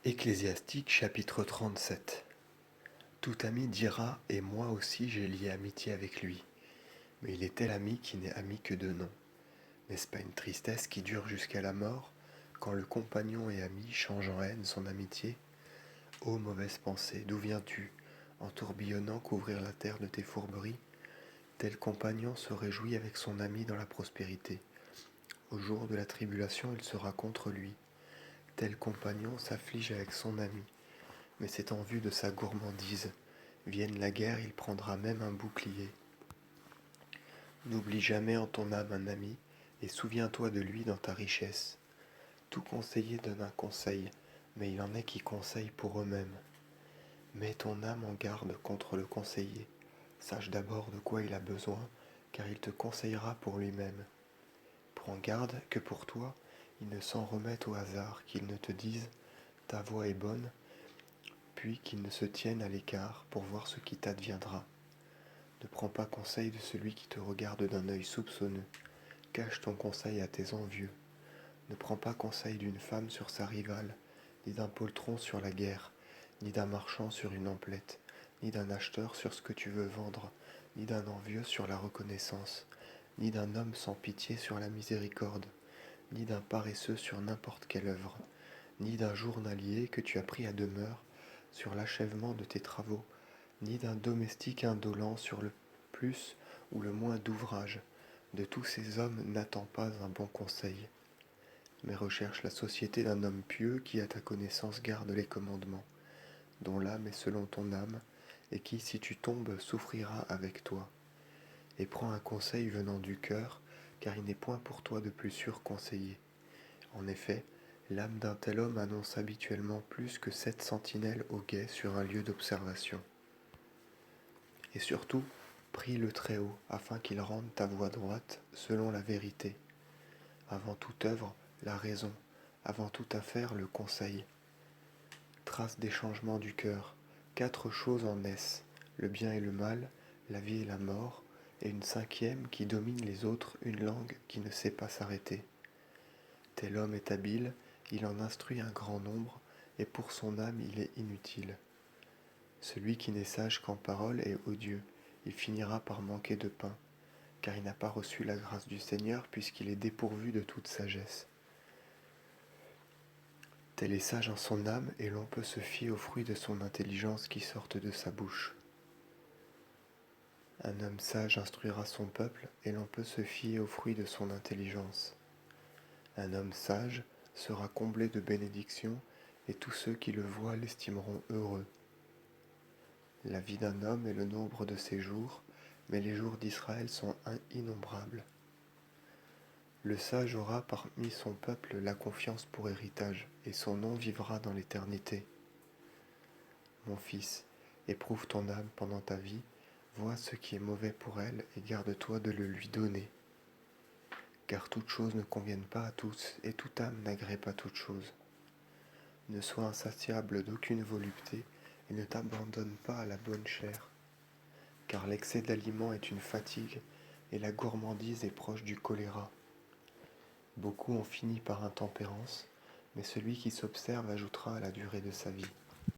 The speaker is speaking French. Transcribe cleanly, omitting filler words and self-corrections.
Ecclésiastique chapitre 37. Tout ami dira, et moi aussi j'ai lié amitié avec lui. Mais il est tel ami qui n'est ami que de nom. N'est-ce pas une tristesse qui dure jusqu'à la mort, quand le compagnon et ami change en haine son amitié? Ô mauvaise pensée, d'où viens-tu, en tourbillonnant couvrir la terre de tes fourberies? Tel compagnon se réjouit avec son ami dans la prospérité. Au jour de la tribulation, il sera contre lui. Tel compagnon s'afflige avec son ami, mais c'est en vue de sa gourmandise. Vienne la guerre, il prendra même un bouclier. N'oublie jamais en ton âme un ami, et souviens-toi de lui dans ta richesse. Tout conseiller donne un conseil, mais il en est qui conseillent pour eux-mêmes. Mets ton âme en garde contre le conseiller. Sache d'abord de quoi il a besoin, car il te conseillera pour lui-même. Prends garde que pour toi, il ne s'en remette au hasard, qu'il ne te dise « ta voie est bonne », puis qu'il ne se tienne à l'écart pour voir ce qui t'adviendra. Ne prends pas conseil de celui qui te regarde d'un œil soupçonneux. Cache ton conseil à tes envieux. Ne prends pas conseil d'une femme sur sa rivale, ni d'un poltron sur la guerre, ni d'un marchand sur une emplette, ni d'un acheteur sur ce que tu veux vendre, ni d'un envieux sur la reconnaissance, ni d'un homme sans pitié sur la miséricorde, ni d'un paresseux sur n'importe quelle œuvre, ni d'un journalier que tu as pris à demeure sur l'achèvement de tes travaux, ni d'un domestique indolent sur le plus ou le moins d'ouvrage. De tous ces hommes n'attends pas un bon conseil, mais recherche la société d'un homme pieux qui à ta connaissance garde les commandements, dont l'âme est selon ton âme, et qui, si tu tombes, souffrira avec toi. Et prends un conseil venant du cœur, car il n'est point pour toi de plus sûr conseiller. En effet, l'âme d'un tel homme annonce habituellement plus que 7 sentinelles au guet sur un lieu d'observation. Et surtout, prie le Très-Haut, afin qu'il rende ta voie droite selon la vérité. Avant toute œuvre, la raison, avant toute affaire, le conseil. Trace des changements du cœur. 4 choses en naissent, le bien et le mal, la vie et la mort, et une cinquième qui domine les autres, une langue qui ne sait pas s'arrêter. Tel homme est habile, il en instruit un grand nombre, et pour son âme il est inutile. Celui qui n'est sage qu'en parole est odieux, il finira par manquer de pain, car il n'a pas reçu la grâce du Seigneur, puisqu'il est dépourvu de toute sagesse. Tel est sage en son âme, et l'on peut se fier aux fruits de son intelligence qui sortent de sa bouche. Un homme sage instruira son peuple, et l'on peut se fier aux fruits de son intelligence. Un homme sage sera comblé de bénédictions, et tous ceux qui le voient l'estimeront heureux. La vie d'un homme est le nombre de ses jours, mais les jours d'Israël sont innombrables. Le sage aura parmi son peuple la confiance pour héritage, et son nom vivra dans l'éternité. Mon fils, éprouve ton âme pendant ta vie, vois ce qui est mauvais pour elle, et garde-toi de le lui donner. Car toutes choses ne conviennent pas à tous, et toute âme n'agrée pas toute chose. Ne sois insatiable d'aucune volupté, et ne t'abandonne pas à la bonne chair. Car l'excès d'aliments est une fatigue, et la gourmandise est proche du choléra. Beaucoup ont fini par intempérance, mais celui qui s'observe ajoutera à la durée de sa vie.